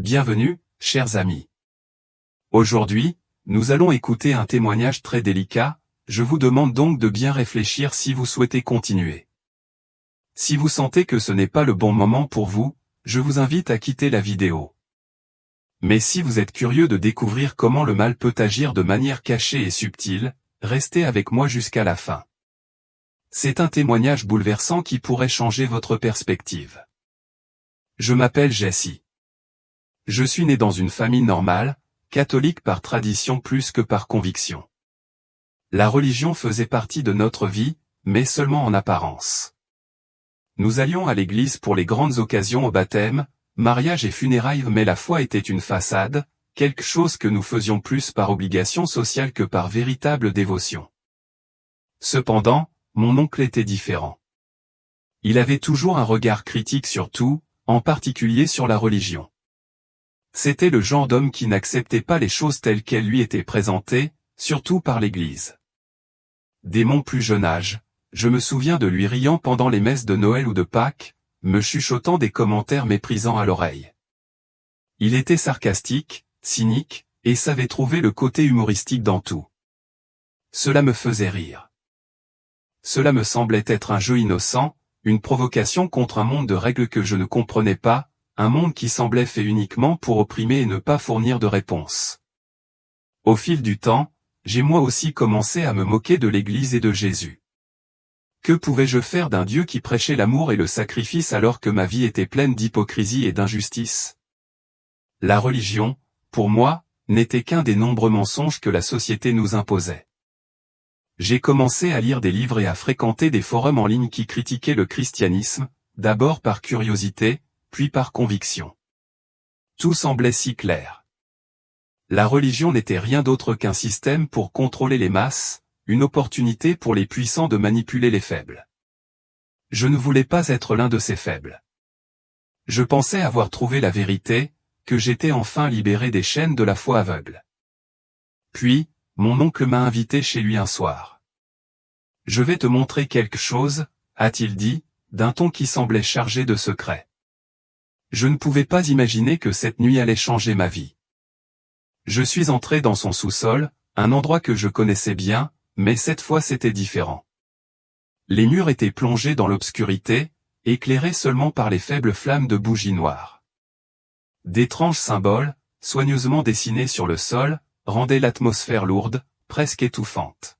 Bienvenue, chers amis. Aujourd'hui, nous allons écouter un témoignage très délicat, je vous demande donc de bien réfléchir si vous souhaitez continuer. Si vous sentez que ce n'est pas le bon moment pour vous, je vous invite à quitter la vidéo. Mais si vous êtes curieux de découvrir comment le mal peut agir de manière cachée et subtile, restez avec moi jusqu'à la fin. C'est un témoignage bouleversant qui pourrait changer votre perspective. Je m'appelle Jesse. Je suis né dans une famille normale, catholique par tradition plus que par conviction. La religion faisait partie de notre vie, mais seulement en apparence. Nous allions à l'église pour les grandes occasions au baptême, mariage et funérailles, mais la foi était une façade, quelque chose que nous faisions plus par obligation sociale que par véritable dévotion. Cependant, mon oncle était différent. Il avait toujours un regard critique sur tout, en particulier sur la religion. C'était le genre d'homme qui n'acceptait pas les choses telles qu'elles lui étaient présentées, surtout par l'Église. Dès mon plus jeune âge, je me souviens de lui riant pendant les messes de Noël ou de Pâques, me chuchotant des commentaires méprisants à l'oreille. Il était sarcastique, cynique, et savait trouver le côté humoristique dans tout. Cela me faisait rire. Cela me semblait être un jeu innocent, une provocation contre un monde de règles que je ne comprenais pas, un monde qui semblait fait uniquement pour opprimer et ne pas fournir de réponse. Au fil du temps, j'ai moi aussi commencé à me moquer de l'Église et de Jésus. Que pouvais-je faire d'un Dieu qui prêchait l'amour et le sacrifice alors que ma vie était pleine d'hypocrisie et d'injustice? La religion, pour moi, n'était qu'un des nombreux mensonges que la société nous imposait. J'ai commencé à lire des livres et à fréquenter des forums en ligne qui critiquaient le christianisme, d'abord par curiosité, puis par conviction. Tout semblait si clair. La religion n'était rien d'autre qu'un système pour contrôler les masses, une opportunité pour les puissants de manipuler les faibles. Je ne voulais pas être l'un de ces faibles. Je pensais avoir trouvé la vérité, que j'étais enfin libéré des chaînes de la foi aveugle. Puis, mon oncle m'a invité chez lui un soir. « Je vais te montrer quelque chose », a-t-il dit, d'un ton qui semblait chargé de secret. Je ne pouvais pas imaginer que cette nuit allait changer ma vie. Je suis entré dans son sous-sol, un endroit que je connaissais bien, mais cette fois c'était différent. Les murs étaient plongés dans l'obscurité, éclairés seulement par les faibles flammes de bougies noires. D'étranges symboles, soigneusement dessinés sur le sol, rendaient l'atmosphère lourde, presque étouffante.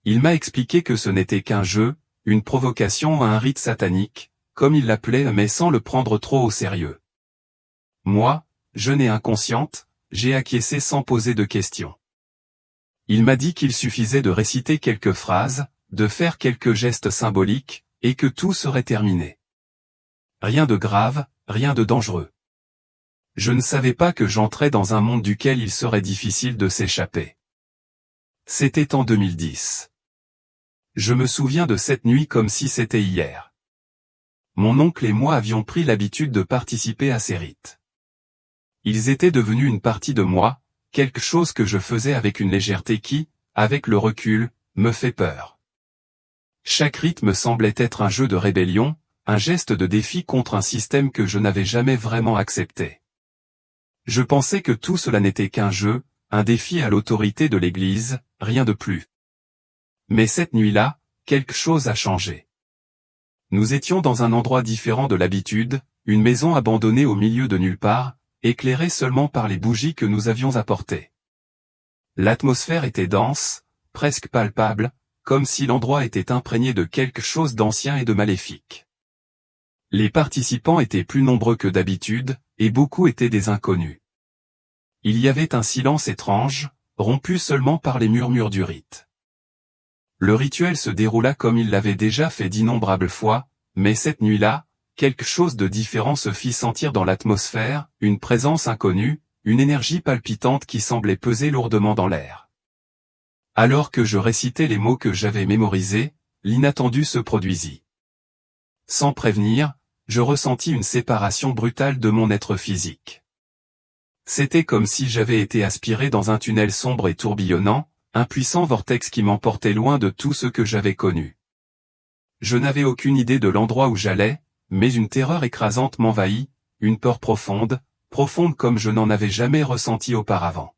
Il m'a expliqué que ce n'était qu'un jeu, une provocation à un rite satanique, comme il l'appelait, mais sans le prendre trop au sérieux. Moi, jeune et inconsciente, j'ai acquiescé sans poser de questions. Il m'a dit qu'il suffisait de réciter quelques phrases, de faire quelques gestes symboliques, et que tout serait terminé. Rien de grave, rien de dangereux. Je ne savais pas que j'entrais dans un monde duquel il serait difficile de s'échapper. C'était en 2010. Je me souviens de cette nuit comme si c'était hier. Mon oncle et moi avions pris l'habitude de participer à ces rites. Ils étaient devenus une partie de moi, quelque chose que je faisais avec une légèreté qui, avec le recul, me fait peur. Chaque rite me semblait être un jeu de rébellion, un geste de défi contre un système que je n'avais jamais vraiment accepté. Je pensais que tout cela n'était qu'un jeu, un défi à l'autorité de l'Église, rien de plus. Mais cette nuit-là, quelque chose a changé. Nous étions dans un endroit différent de l'habitude, une maison abandonnée au milieu de nulle part, éclairée seulement par les bougies que nous avions apportées. L'atmosphère était dense, presque palpable, comme si l'endroit était imprégné de quelque chose d'ancien et de maléfique. Les participants étaient plus nombreux que d'habitude, et beaucoup étaient des inconnus. Il y avait un silence étrange, rompu seulement par les murmures du rite. Le rituel se déroula comme il l'avait déjà fait d'innombrables fois, mais cette nuit-là, quelque chose de différent se fit sentir dans l'atmosphère, une présence inconnue, une énergie palpitante qui semblait peser lourdement dans l'air. Alors que je récitais les mots que j'avais mémorisés, l'inattendu se produisit. Sans prévenir, je ressentis une séparation brutale de mon être physique. C'était comme si j'avais été aspiré dans un tunnel sombre et tourbillonnant, un puissant vortex qui m'emportait loin de tout ce que j'avais connu. Je n'avais aucune idée de l'endroit où j'allais, mais une terreur écrasante m'envahit, une peur profonde, profonde comme je n'en avais jamais ressenti auparavant.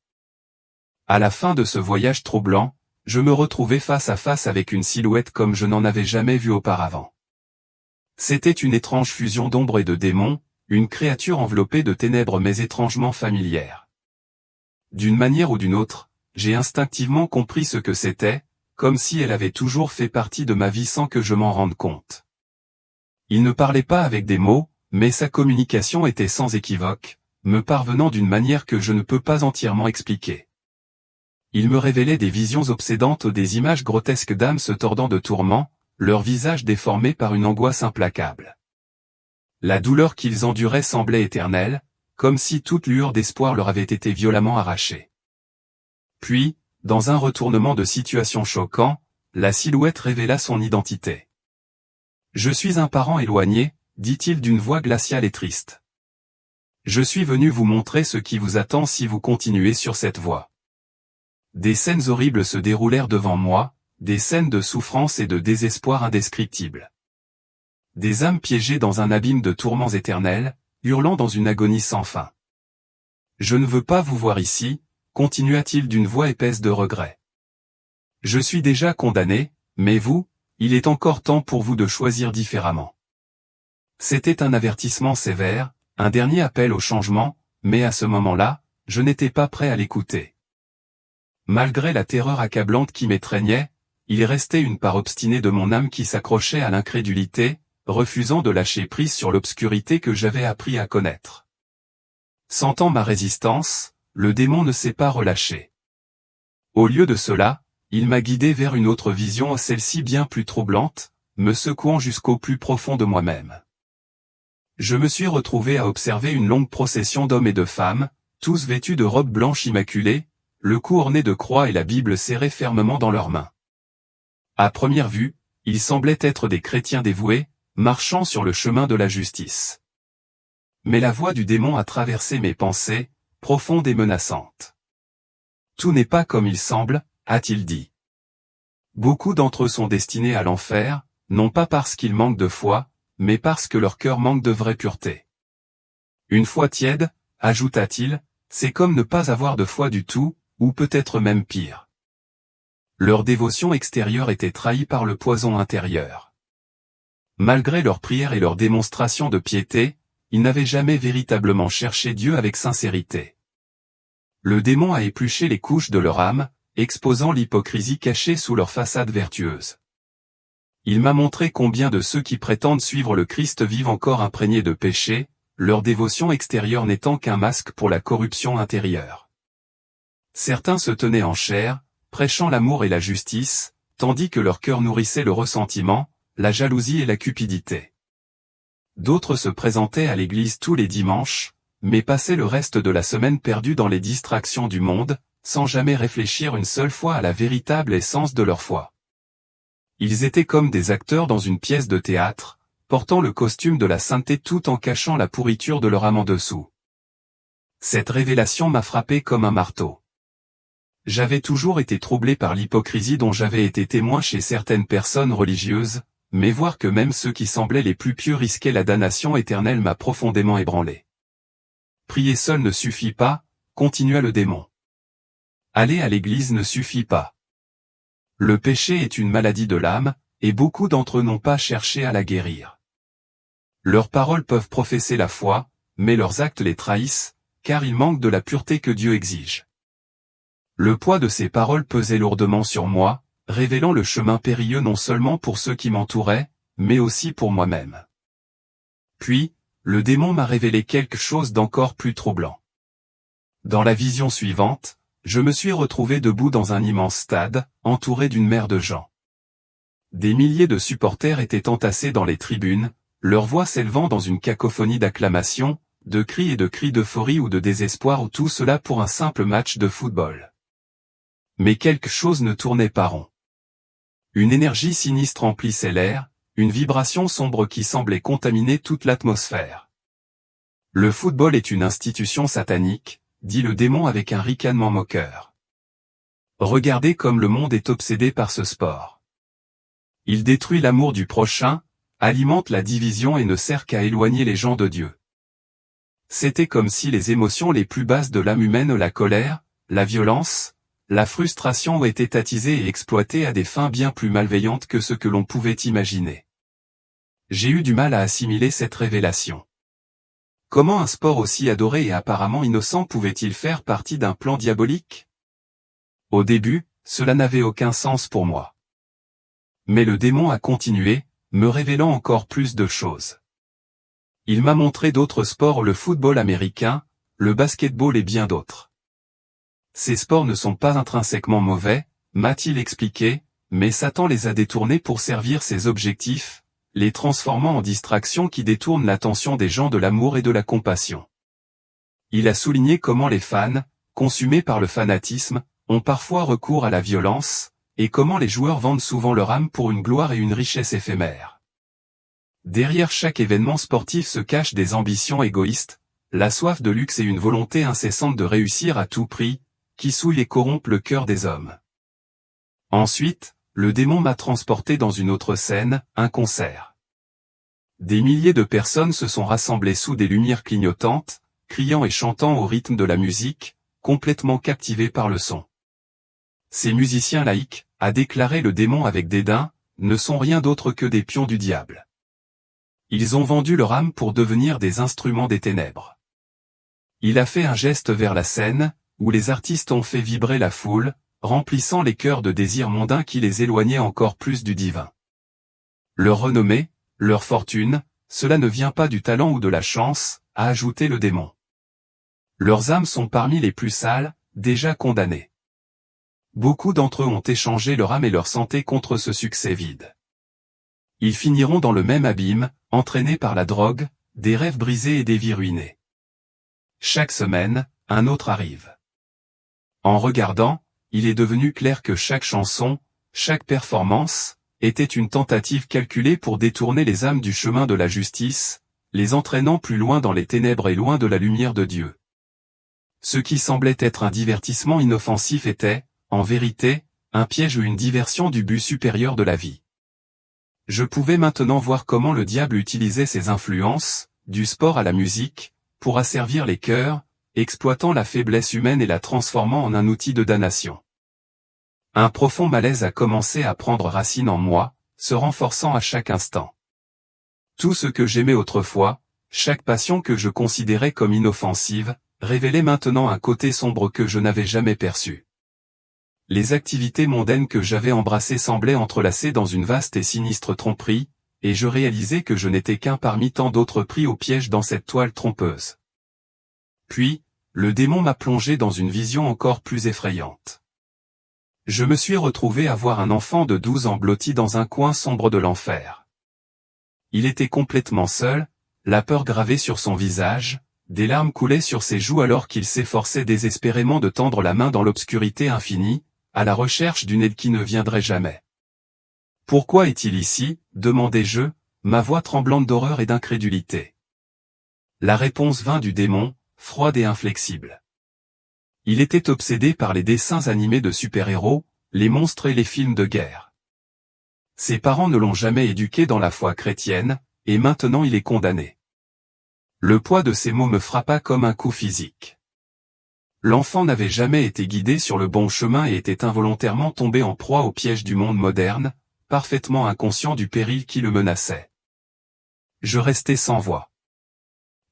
À la fin de ce voyage troublant, je me retrouvais face à face avec une silhouette comme je n'en avais jamais vu auparavant. C'était une étrange fusion d'ombre et de démons, une créature enveloppée de ténèbres mais étrangement familière. D'une manière ou d'une autre, j'ai instinctivement compris ce que c'était, comme si elle avait toujours fait partie de ma vie sans que je m'en rende compte. Il ne parlait pas avec des mots, mais sa communication était sans équivoque, me parvenant d'une manière que je ne peux pas entièrement expliquer. Il me révélait des visions obsédantes ou des images grotesques d'âmes se tordant de tourments, leurs visages déformés par une angoisse implacable. La douleur qu'ils enduraient semblait éternelle, comme si toute lueur d'espoir leur avait été violemment arrachée. Puis, dans un retournement de situation choquant, la silhouette révéla son identité. « Je suis un parent éloigné », dit-il d'une voix glaciale et triste. « Je suis venu vous montrer ce qui vous attend si vous continuez sur cette voie. » Des scènes horribles se déroulèrent devant moi, des scènes de souffrance et de désespoir indescriptibles. Des âmes piégées dans un abîme de tourments éternels, hurlant dans une agonie sans fin. « Je ne veux pas vous voir ici », continua-t-il d'une voix épaisse de regret. « Je suis déjà condamné, mais vous, il est encore temps pour vous de choisir différemment. » C'était un avertissement sévère, un dernier appel au changement, mais à ce moment-là, je n'étais pas prêt à l'écouter. Malgré la terreur accablante qui m'étreignait, il restait une part obstinée de mon âme qui s'accrochait à l'incrédulité, refusant de lâcher prise sur l'obscurité que j'avais appris à connaître. Sentant ma résistance, le démon ne s'est pas relâché. Au lieu de cela, il m'a guidé vers une autre vision, celle-ci bien plus troublante, me secouant jusqu'au plus profond de moi-même. Je me suis retrouvé à observer une longue procession d'hommes et de femmes, tous vêtus de robes blanches immaculées, le cou orné de croix et la Bible serrée fermement dans leurs mains. À première vue, ils semblaient être des chrétiens dévoués, marchant sur le chemin de la justice. Mais la voix du démon a traversé mes pensées, profonde et menaçante. Tout n'est pas comme il semble, a-t-il dit. Beaucoup d'entre eux sont destinés à l'enfer, non pas parce qu'ils manquent de foi, mais parce que leur cœur manque de vraie pureté. Une foi tiède, ajouta-t-il, c'est comme ne pas avoir de foi du tout, ou peut-être même pire. Leur dévotion extérieure était trahie par le poison intérieur. Malgré leurs prières et leurs démonstrations de piété, ils n'avaient jamais véritablement cherché Dieu avec sincérité. Le démon a épluché les couches de leur âme, exposant l'hypocrisie cachée sous leur façade vertueuse. Il m'a montré combien de ceux qui prétendent suivre le Christ vivent encore imprégnés de péché, leur dévotion extérieure n'étant qu'un masque pour la corruption intérieure. Certains se tenaient en chair, prêchant l'amour et la justice, tandis que leur cœur nourrissait le ressentiment, la jalousie et la cupidité. D'autres se présentaient à l'église tous les dimanches, mais passaient le reste de la semaine perdus dans les distractions du monde, sans jamais réfléchir une seule fois à la véritable essence de leur foi. Ils étaient comme des acteurs dans une pièce de théâtre, portant le costume de la sainteté tout en cachant la pourriture de leur âme en dessous. Cette révélation m'a frappé comme un marteau. J'avais toujours été troublé par l'hypocrisie dont j'avais été témoin chez certaines personnes religieuses, mais voir que même ceux qui semblaient les plus pieux risquaient la damnation éternelle m'a profondément ébranlé. Prier seul ne suffit pas, continua le démon. Aller à l'église ne suffit pas. Le péché est une maladie de l'âme, et beaucoup d'entre eux n'ont pas cherché à la guérir. Leurs paroles peuvent professer la foi, mais leurs actes les trahissent, car ils manquent de la pureté que Dieu exige. Le poids de ces paroles pesait lourdement sur moi, révélant le chemin périlleux non seulement pour ceux qui m'entouraient, mais aussi pour moi-même. Puis, le démon m'a révélé quelque chose d'encore plus troublant. Dans la vision suivante, je me suis retrouvé debout dans un immense stade, entouré d'une mer de gens. Des milliers de supporters étaient entassés dans les tribunes, leurs voix s'élevant dans une cacophonie d'acclamations, de cris et de cris d'euphorie ou de désespoir, ou tout cela pour un simple match de football. Mais quelque chose ne tournait pas rond. Une énergie sinistre emplissait l'air, une vibration sombre qui semblait contaminer toute l'atmosphère. Le football est une institution satanique, dit le démon avec un ricanement moqueur. Regardez comme le monde est obsédé par ce sport. Il détruit l'amour du prochain, alimente la division et ne sert qu'à éloigner les gens de Dieu. C'était comme si les émotions les plus basses de l'âme humaine, la colère, la violence, la frustration étaient attisées et exploitées à des fins bien plus malveillantes que ce que l'on pouvait imaginer. J'ai eu du mal à assimiler cette révélation. Comment un sport aussi adoré et apparemment innocent pouvait-il faire partie d'un plan diabolique? Au début, cela n'avait aucun sens pour moi. Mais le démon a continué, me révélant encore plus de choses. Il m'a montré d'autres sports, le football américain, le basket-ball et bien d'autres. Ces sports ne sont pas intrinsèquement mauvais, m'a-t-il expliqué, mais Satan les a détournés pour servir ses objectifs, les transformant en distractions qui détournent l'attention des gens de l'amour et de la compassion. Il a souligné comment les fans, consumés par le fanatisme, ont parfois recours à la violence, et comment les joueurs vendent souvent leur âme pour une gloire et une richesse éphémères. Derrière chaque événement sportif se cachent des ambitions égoïstes, la soif de luxe et une volonté incessante de réussir à tout prix, qui souillent et corrompent le cœur des hommes. Ensuite, le démon m'a transporté dans une autre scène, un concert. Des milliers de personnes se sont rassemblées sous des lumières clignotantes, criant et chantant au rythme de la musique, complètement captivés par le son. Ces musiciens laïcs, a déclaré le démon avec dédain, ne sont rien d'autre que des pions du diable. Ils ont vendu leur âme pour devenir des instruments des ténèbres. Il a fait un geste vers la scène, où les artistes ont fait vibrer la foule, remplissant les cœurs de désirs mondains qui les éloignaient encore plus du divin. Leur renommée, leur fortune, cela ne vient pas du talent ou de la chance, a ajouté le démon. Leurs âmes sont parmi les plus sales, déjà condamnées. Beaucoup d'entre eux ont échangé leur âme et leur santé contre ce succès vide. Ils finiront dans le même abîme, entraînés par la drogue, des rêves brisés et des vies ruinées. Chaque semaine, un autre arrive. En regardant, il est devenu clair que chaque chanson, chaque performance, était une tentative calculée pour détourner les âmes du chemin de la justice, les entraînant plus loin dans les ténèbres et loin de la lumière de Dieu. Ce qui semblait être un divertissement inoffensif était, en vérité, un piège ou une diversion du but supérieur de la vie. Je pouvais maintenant voir comment le diable utilisait ses influences, du sport à la musique, pour asservir les cœurs, exploitant la faiblesse humaine et la transformant en un outil de damnation. Un profond malaise a commencé à prendre racine en moi, se renforçant à chaque instant. Tout ce que j'aimais autrefois, chaque passion que je considérais comme inoffensive, révélait maintenant un côté sombre que je n'avais jamais perçu. Les activités mondaines que j'avais embrassées semblaient entrelacées dans une vaste et sinistre tromperie, et je réalisais que je n'étais qu'un parmi tant d'autres pris au piège dans cette toile trompeuse. Puis, le démon m'a plongé dans une vision encore plus effrayante. Je me suis retrouvé à voir un enfant de 12 ans blotti dans un coin sombre de l'enfer. Il était complètement seul, la peur gravée sur son visage, des larmes coulaient sur ses joues alors qu'il s'efforçait désespérément de tendre la main dans l'obscurité infinie, à la recherche d'une aide qui ne viendrait jamais. « Pourquoi est-il ici ?» demandai-je, ma voix tremblante d'horreur et d'incrédulité. La réponse vint du démon, froide et inflexible. Il était obsédé par les dessins animés de super-héros, les monstres et les films de guerre. Ses parents ne l'ont jamais éduqué dans la foi chrétienne, et maintenant il est condamné. Le poids de ces mots me frappa comme un coup physique. L'enfant n'avait jamais été guidé sur le bon chemin et était involontairement tombé en proie au piège du monde moderne, parfaitement inconscient du péril qui le menaçait. Je restai sans voix.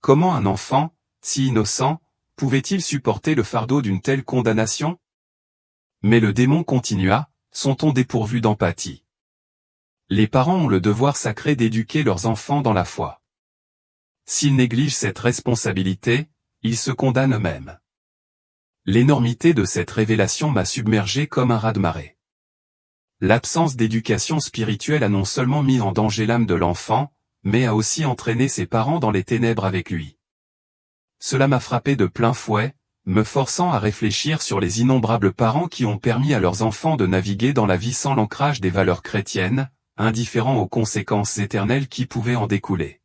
Comment un enfant, si innocent, pouvait-il supporter le fardeau d'une telle condamnation? Mais le démon continua, son ton dépourvu d'empathie. Les parents ont le devoir sacré d'éduquer leurs enfants dans la foi. S'ils négligent cette responsabilité, ils se condamnent eux-mêmes. L'énormité de cette révélation m'a submergé comme un raz-de-marée. L'absence d'éducation spirituelle a non seulement mis en danger l'âme de l'enfant, mais a aussi entraîné ses parents dans les ténèbres avec lui. Cela m'a frappé de plein fouet, me forçant à réfléchir sur les innombrables parents qui ont permis à leurs enfants de naviguer dans la vie sans l'ancrage des valeurs chrétiennes, indifférents aux conséquences éternelles qui pouvaient en découler.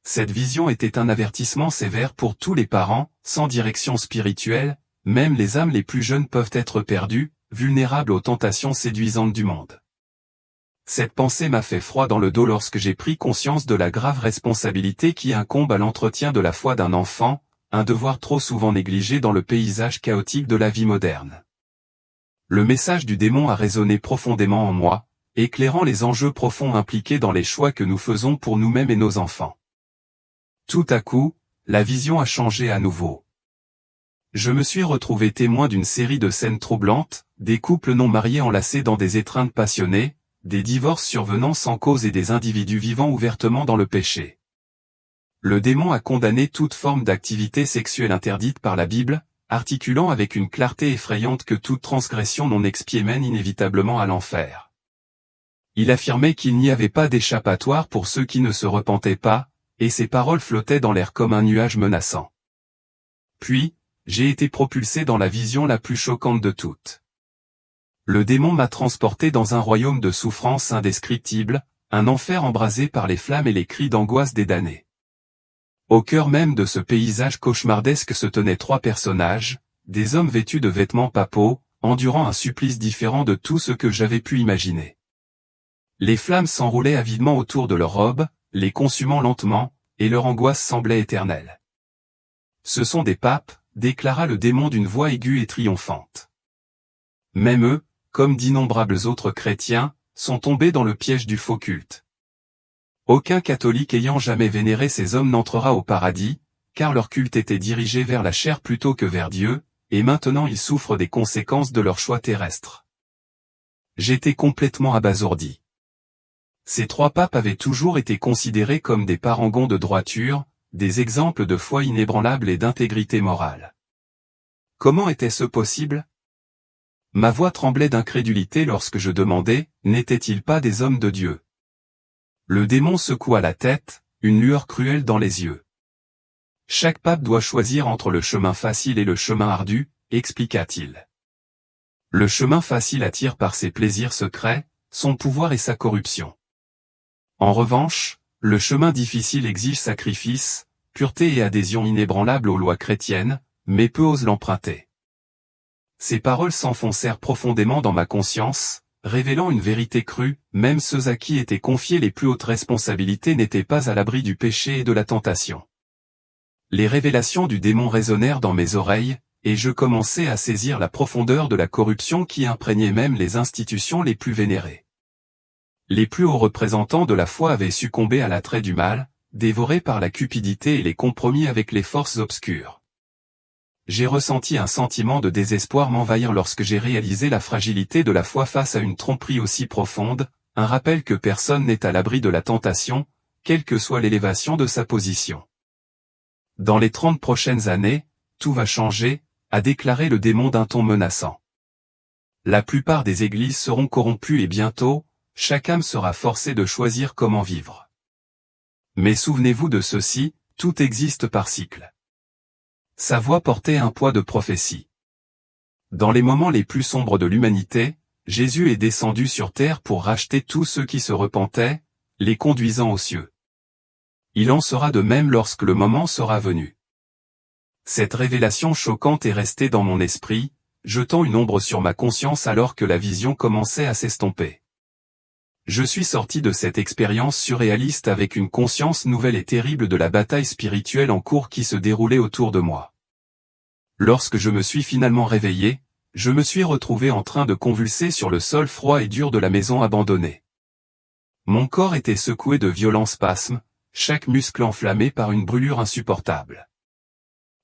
Cette vision était un avertissement sévère pour tous les parents, sans direction spirituelle, même les âmes les plus jeunes peuvent être perdues, vulnérables aux tentations séduisantes du monde. Cette pensée m'a fait froid dans le dos lorsque j'ai pris conscience de la grave responsabilité qui incombe à l'entretien de la foi d'un enfant, un devoir trop souvent négligé dans le paysage chaotique de la vie moderne. Le message du démon a résonné profondément en moi, éclairant les enjeux profonds impliqués dans les choix que nous faisons pour nous-mêmes et nos enfants. Tout à coup, la vision a changé à nouveau. Je me suis retrouvé témoin d'une série de scènes troublantes, des couples non mariés enlacés dans des étreintes passionnées, des divorces survenant sans cause et des individus vivant ouvertement dans le péché. Le démon a condamné toute forme d'activité sexuelle interdite par la Bible, articulant avec une clarté effrayante que toute transgression non expiée mène inévitablement à l'enfer. Il affirmait qu'il n'y avait pas d'échappatoire pour ceux qui ne se repentaient pas, et ses paroles flottaient dans l'air comme un nuage menaçant. Puis, j'ai été propulsé dans la vision la plus choquante de toutes. Le démon m'a transporté dans un royaume de souffrance indescriptible, un enfer embrasé par les flammes et les cris d'angoisse des damnés. Au cœur même de ce paysage cauchemardesque se tenaient trois personnages, des hommes vêtus de vêtements papaux, endurant un supplice différent de tout ce que j'avais pu imaginer. Les flammes s'enroulaient avidement autour de leurs robes, les consumant lentement, et leur angoisse semblait éternelle. Ce sont des papes, déclara le démon d'une voix aiguë et triomphante. Même eux, comme d'innombrables autres chrétiens, sont tombés dans le piège du faux culte. Aucun catholique ayant jamais vénéré ces hommes n'entrera au paradis, car leur culte était dirigé vers la chair plutôt que vers Dieu, et maintenant ils souffrent des conséquences de leur choix terrestre. J'étais complètement abasourdi. Ces trois papes avaient toujours été considérés comme des parangons de droiture, des exemples de foi inébranlable et d'intégrité morale. Comment était-ce possible ? Ma voix tremblait d'incrédulité lorsque je demandais, n'étaient-ils pas des hommes de Dieu ? Le démon secoua la tête, une lueur cruelle dans les yeux. Chaque pape doit choisir entre le chemin facile et le chemin ardu, expliqua-t-il. Le chemin facile attire par ses plaisirs secrets, son pouvoir et sa corruption. En revanche, le chemin difficile exige sacrifice, pureté et adhésion inébranlable aux lois chrétiennes, mais peu osent l'emprunter. Ces paroles s'enfoncèrent profondément dans ma conscience, révélant une vérité crue, même ceux à qui étaient confiées les plus hautes responsabilités n'étaient pas à l'abri du péché et de la tentation. Les révélations du démon résonnèrent dans mes oreilles, et je commençai à saisir la profondeur de la corruption qui imprégnait même les institutions les plus vénérées. Les plus hauts représentants de la foi avaient succombé à l'attrait du mal, dévorés par la cupidité et les compromis avec les forces obscures. J'ai ressenti un sentiment de désespoir m'envahir lorsque j'ai réalisé la fragilité de la foi face à une tromperie aussi profonde, un rappel que personne n'est à l'abri de la tentation, quelle que soit l'élévation de sa position. Dans les 30 prochaines années, tout va changer, a déclaré le démon d'un ton menaçant. La plupart des églises seront corrompues et bientôt, chaque âme sera forcée de choisir comment vivre. Mais souvenez-vous de ceci, tout existe par cycle. Sa voix portait un poids de prophétie. Dans les moments les plus sombres de l'humanité, Jésus est descendu sur terre pour racheter tous ceux qui se repentaient, les conduisant aux cieux. Il en sera de même lorsque le moment sera venu. Cette révélation choquante est restée dans mon esprit, jetant une ombre sur ma conscience alors que la vision commençait à s'estomper. Je suis sorti de cette expérience surréaliste avec une conscience nouvelle et terrible de la bataille spirituelle en cours qui se déroulait autour de moi. Lorsque je me suis finalement réveillé, je me suis retrouvé en train de convulser sur le sol froid et dur de la maison abandonnée. Mon corps était secoué de violents spasmes, chaque muscle enflammé par une brûlure insupportable.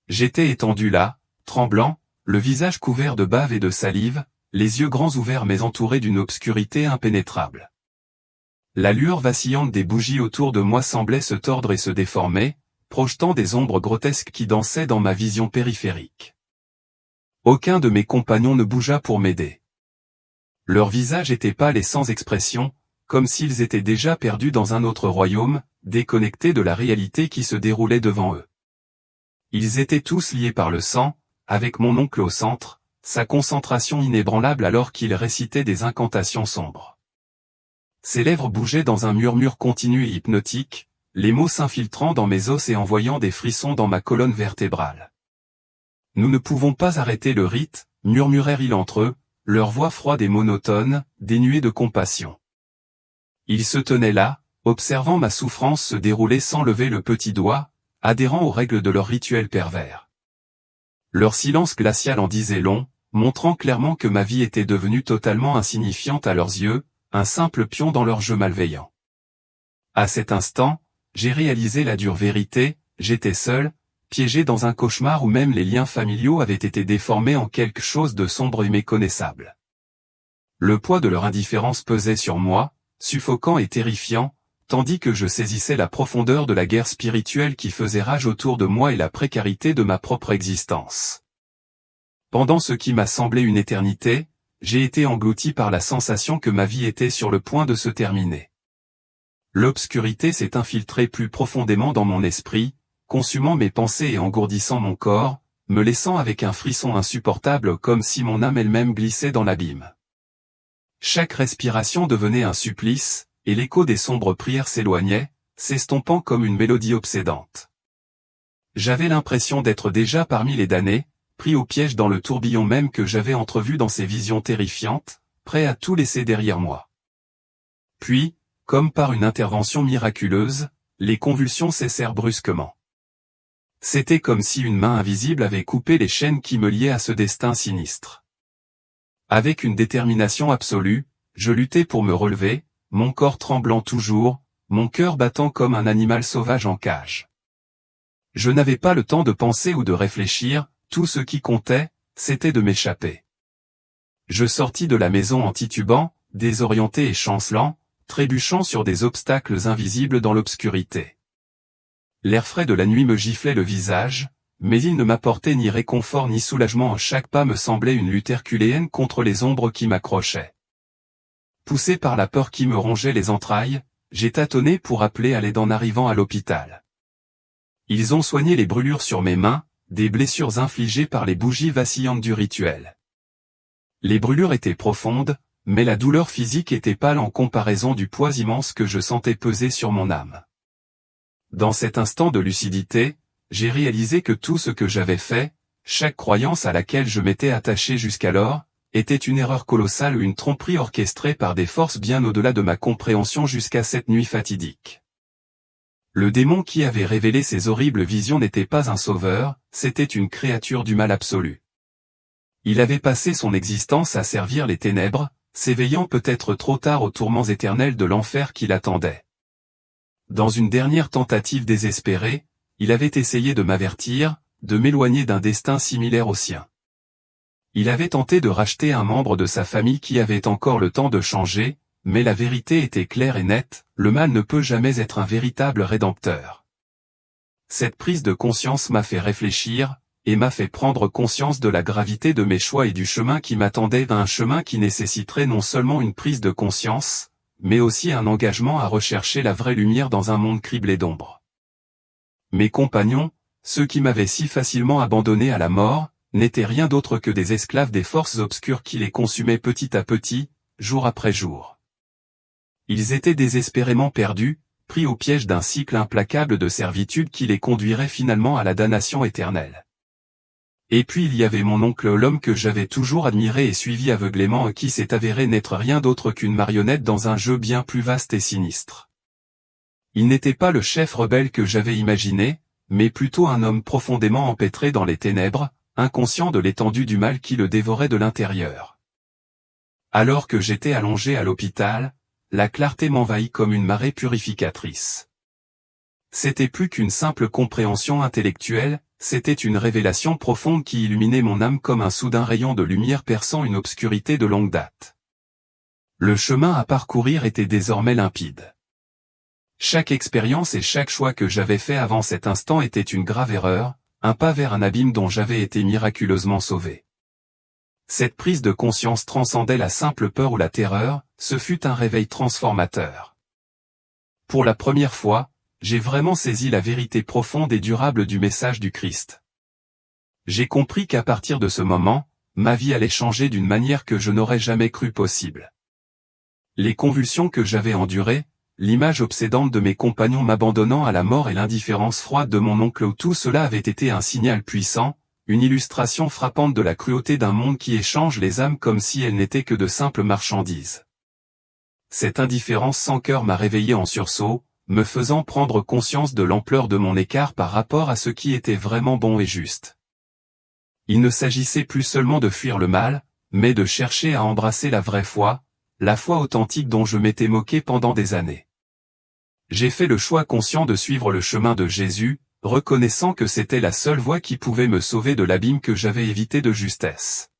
J'étais étendu là, tremblant, le visage couvert de bave et de salive, les yeux grands ouverts mais entourés d'une obscurité impénétrable. La lueur vacillante des bougies autour de moi semblait se tordre et se déformer, projetant des ombres grotesques qui dansaient dans ma vision périphérique. Aucun de mes compagnons ne bougea pour m'aider. Leurs visages étaient pâles et sans expression, comme s'ils étaient déjà perdus dans un autre royaume, déconnectés de la réalité qui se déroulait devant eux. Ils étaient tous liés par le sang, avec mon oncle au centre, sa concentration inébranlable alors qu'il récitait des incantations sombres. Ses lèvres bougeaient dans un murmure continu et hypnotique, les mots s'infiltrant dans mes os et envoyant des frissons dans ma colonne vertébrale. Nous ne pouvons pas arrêter le rite, murmurèrent-ils entre eux, leur voix froide et monotone, dénuée de compassion. Ils se tenaient là, observant ma souffrance se dérouler sans lever le petit doigt, adhérant aux règles de leur rituel pervers. Leur silence glacial en disait long, montrant clairement que ma vie était devenue totalement insignifiante à leurs yeux, un simple pion dans leur jeu malveillant. À cet instant, j'ai réalisé la dure vérité, j'étais seul, piégé dans un cauchemar où même les liens familiaux avaient été déformés en quelque chose de sombre et méconnaissable. Le poids de leur indifférence pesait sur moi, suffocant et terrifiant, tandis que je saisissais la profondeur de la guerre spirituelle qui faisait rage autour de moi et la précarité de ma propre existence. Pendant ce qui m'a semblé une éternité, j'ai été englouti par la sensation que ma vie était sur le point de se terminer. L'obscurité s'est infiltrée plus profondément dans mon esprit, consumant mes pensées et engourdissant mon corps, me laissant avec un frisson insupportable comme si mon âme elle-même glissait dans l'abîme. Chaque respiration devenait un supplice, et l'écho des sombres prières s'éloignait, s'estompant comme une mélodie obsédante. J'avais l'impression d'être déjà parmi les damnés, pris au piège dans le tourbillon même que j'avais entrevu dans ces visions terrifiantes, prêt à tout laisser derrière moi. Puis, comme par une intervention miraculeuse, les convulsions cessèrent brusquement. C'était comme si une main invisible avait coupé les chaînes qui me liaient à ce destin sinistre. Avec une détermination absolue, je luttais pour me relever, mon corps tremblant toujours, mon cœur battant comme un animal sauvage en cage. Je n'avais pas le temps de penser ou de réfléchir, tout ce qui comptait, c'était de m'échapper. Je sortis de la maison en titubant, désorienté et chancelant, trébuchant sur des obstacles invisibles dans l'obscurité. L'air frais de la nuit me giflait le visage, mais il ne m'apportait ni réconfort ni soulagement. Chaque pas me semblait une lutte herculéenne contre les ombres qui m'accrochaient. Poussé par la peur qui me rongeait les entrailles, j'ai tâtonné pour appeler à l'aide en arrivant à l'hôpital. Ils ont soigné les brûlures sur mes mains, des blessures infligées par les bougies vacillantes du rituel. Les brûlures étaient profondes, mais la douleur physique était pâle en comparaison du poids immense que je sentais peser sur mon âme. Dans cet instant de lucidité, j'ai réalisé que tout ce que j'avais fait, chaque croyance à laquelle je m'étais attaché jusqu'alors, était une erreur colossale ou une tromperie orchestrée par des forces bien au-delà de ma compréhension jusqu'à cette nuit fatidique. Le démon qui avait révélé ces horribles visions n'était pas un sauveur, c'était une créature du mal absolu. Il avait passé son existence à servir les ténèbres, s'éveillant peut-être trop tard aux tourments éternels de l'enfer qui l'attendait. Dans une dernière tentative désespérée, il avait essayé de m'avertir, de m'éloigner d'un destin similaire au sien. Il avait tenté de racheter un membre de sa famille qui avait encore le temps de changer, mais la vérité était claire et nette, le mal ne peut jamais être un véritable rédempteur. Cette prise de conscience m'a fait réfléchir, et m'a fait prendre conscience de la gravité de mes choix et du chemin qui m'attendait, un chemin qui nécessiterait non seulement une prise de conscience, mais aussi un engagement à rechercher la vraie lumière dans un monde criblé d'ombre. Mes compagnons, ceux qui m'avaient si facilement abandonné à la mort, n'étaient rien d'autre que des esclaves des forces obscures qui les consumaient petit à petit, jour après jour. Ils étaient désespérément perdus, pris au piège d'un cycle implacable de servitude qui les conduirait finalement à la damnation éternelle. Et puis il y avait mon oncle l'homme que j'avais toujours admiré et suivi aveuglément et qui s'est avéré n'être rien d'autre qu'une marionnette dans un jeu bien plus vaste et sinistre. Il n'était pas le chef rebelle que j'avais imaginé, mais plutôt un homme profondément empêtré dans les ténèbres, inconscient de l'étendue du mal qui le dévorait de l'intérieur. Alors que j'étais allongé à l'hôpital, la clarté m'envahit comme une marée purificatrice. C'était plus qu'une simple compréhension intellectuelle, c'était une révélation profonde qui illuminait mon âme comme un soudain rayon de lumière perçant une obscurité de longue date. Le chemin à parcourir était désormais limpide. Chaque expérience et chaque choix que j'avais fait avant cet instant était une grave erreur, un pas vers un abîme dont j'avais été miraculeusement sauvé. Cette prise de conscience transcendait la simple peur ou la terreur, ce fut un réveil transformateur. Pour la première fois, j'ai vraiment saisi la vérité profonde et durable du message du Christ. J'ai compris qu'à partir de ce moment, ma vie allait changer d'une manière que je n'aurais jamais cru possible. Les convulsions que j'avais endurées, l'image obsédante de mes compagnons m'abandonnant à la mort et l'indifférence froide de mon oncle, tout cela avait été un signal puissant, une illustration frappante de la cruauté d'un monde qui échange les âmes comme si elles n'étaient que de simples marchandises. cette indifférence sans cœur m'a réveillé en sursaut, me faisant prendre conscience de l'ampleur de mon écart par rapport à ce qui était vraiment bon et juste. Il ne s'agissait plus seulement de fuir le mal, mais de chercher à embrasser la vraie foi, la foi authentique dont je m'étais moqué pendant des années. J'ai fait le choix conscient de suivre le chemin de Jésus, reconnaissant que c'était la seule voie qui pouvait me sauver de l'abîme que j'avais évité de justesse.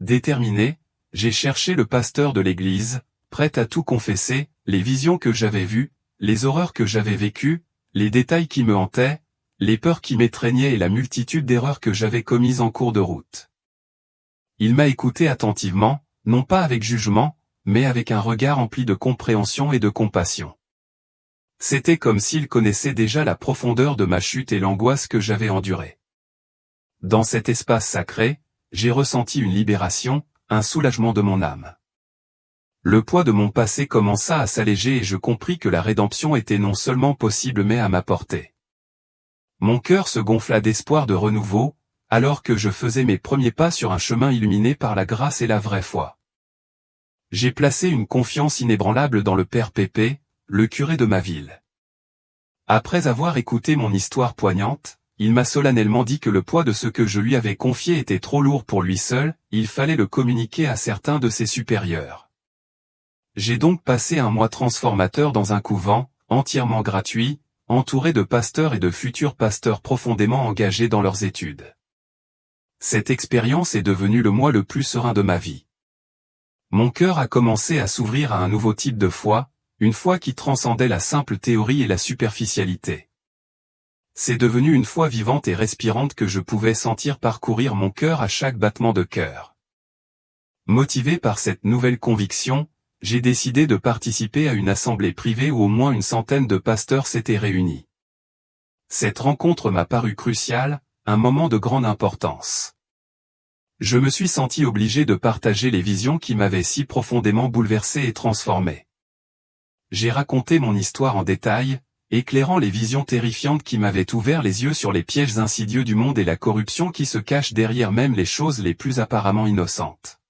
Déterminé, j'ai cherché le pasteur de l'église, prêt à tout confesser, les visions que j'avais vues, les horreurs que j'avais vécues, les détails qui me hantaient, les peurs qui m'étreignaient et la multitude d'erreurs que j'avais commises en cours de route. Il m'a écouté attentivement, non pas avec jugement, mais avec un regard empli de compréhension et de compassion. C'était comme s'il connaissait déjà la profondeur de ma chute et l'angoisse que j'avais endurée. Dans cet espace sacré, j'ai ressenti une libération, un soulagement de mon âme. Le poids de mon passé commença à s'alléger et je compris que la rédemption était non seulement possible mais à ma portée. Mon cœur se gonfla d'espoir de renouveau, alors que je faisais mes premiers pas sur un chemin illuminé par la grâce et la vraie foi. J'ai placé une confiance inébranlable dans le Père Pépé, le curé de ma ville. Après avoir écouté mon histoire poignante, il m'a solennellement dit que le poids de ce que je lui avais confié était trop lourd pour lui seul, il fallait le communiquer à certains de ses supérieurs. J'ai donc passé un mois transformateur dans un couvent, entièrement gratuit, entouré de pasteurs et de futurs pasteurs profondément engagés dans leurs études. Cette expérience est devenue le mois le plus serein de ma vie. Mon cœur a commencé à s'ouvrir à un nouveau type de foi, une foi qui transcendait la simple théorie et la superficialité. C'est devenu une foi vivante et respirante que je pouvais sentir parcourir mon cœur à chaque battement de cœur. Motivé par cette nouvelle conviction, j'ai décidé de participer à une assemblée privée où au moins une centaine de pasteurs s'étaient réunis. Cette rencontre m'a paru cruciale, un moment de grande importance. Je me suis senti obligé de partager les visions qui m'avaient si profondément bouleversé et transformé. J'ai raconté mon histoire en détail, éclairant les visions terrifiantes qui m'avaient ouvert les yeux sur les pièges insidieux du monde et la corruption qui se cache derrière même les choses les plus apparemment innocentes.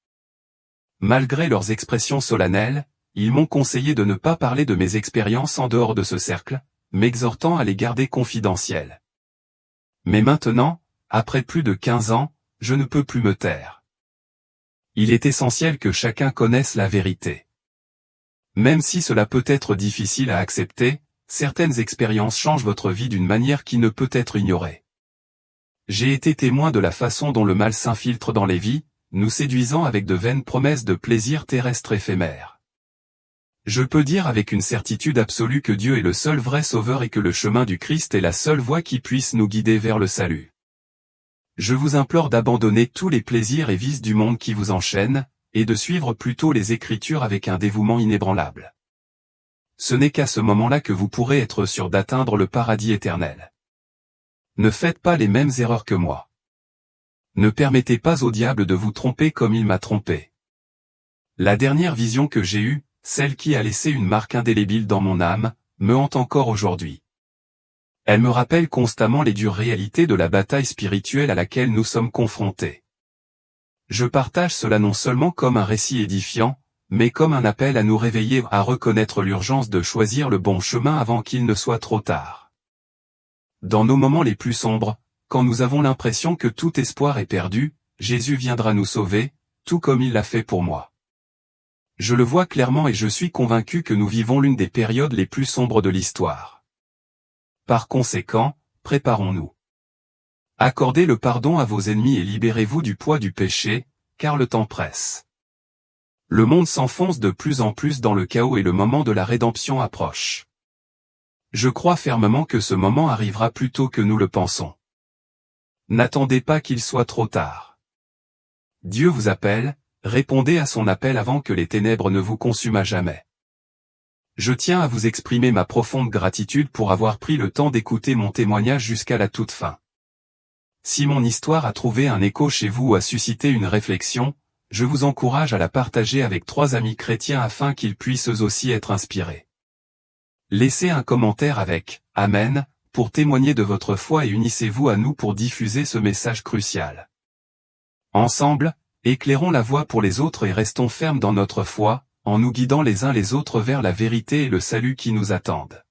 Malgré leurs expressions solennelles, ils m'ont conseillé de ne pas parler de mes expériences en dehors de ce cercle, m'exhortant à les garder confidentielles. Mais maintenant, après plus de 15 ans, je ne peux plus me taire. Il est essentiel que chacun connaisse la vérité. Même si cela peut être difficile à accepter, certaines expériences changent votre vie d'une manière qui ne peut être ignorée. J'ai été témoin de la façon dont le mal s'infiltre dans les vies, nous séduisant avec de vaines promesses de plaisir terrestre éphémère. Je peux dire avec une certitude absolue que Dieu est le seul vrai sauveur et que le chemin du Christ est la seule voie qui puisse nous guider vers le salut. Je vous implore d'abandonner tous les plaisirs et vices du monde qui vous enchaînent, et de suivre plutôt les Écritures avec un dévouement inébranlable. Ce n'est qu'à ce moment-là que vous pourrez être sûr d'atteindre le paradis éternel. Ne faites pas les mêmes erreurs que moi. Ne permettez pas au diable de vous tromper comme il m'a trompé. La dernière vision que j'ai eue, celle qui a laissé une marque indélébile dans mon âme, me hante encore aujourd'hui. Elle me rappelle constamment les dures réalités de la bataille spirituelle à laquelle nous sommes confrontés. Je partage cela non seulement comme un récit édifiant, mais comme un appel à nous réveiller à reconnaître l'urgence de choisir le bon chemin avant qu'il ne soit trop tard. Dans nos moments les plus sombres, quand nous avons l'impression que tout espoir est perdu, Jésus viendra nous sauver, tout comme il l'a fait pour moi. Je le vois clairement et je suis convaincu que nous vivons l'une des périodes les plus sombres de l'histoire. Par conséquent, préparons-nous. Accordez le pardon à vos ennemis et libérez-vous du poids du péché, car le temps presse. Le monde s'enfonce de plus en plus dans le chaos et le moment de la rédemption approche. Je crois fermement que ce moment arrivera plus tôt que nous le pensons. N'attendez pas qu'il soit trop tard. Dieu vous appelle, répondez à son appel avant que les ténèbres ne vous consument à jamais. Je tiens à vous exprimer ma profonde gratitude pour avoir pris le temps d'écouter mon témoignage jusqu'à la toute fin. Si mon histoire a trouvé un écho chez vous ou a suscité une réflexion, je vous encourage à la partager avec 3 amis chrétiens afin qu'ils puissent eux aussi être inspirés. Laissez un commentaire avec « Amen » pour témoigner de votre foi et unissez-vous à nous pour diffuser ce message crucial. Ensemble, éclairons la voie pour les autres et restons fermes dans notre foi, en nous guidant les uns les autres vers la vérité et le salut qui nous attendent.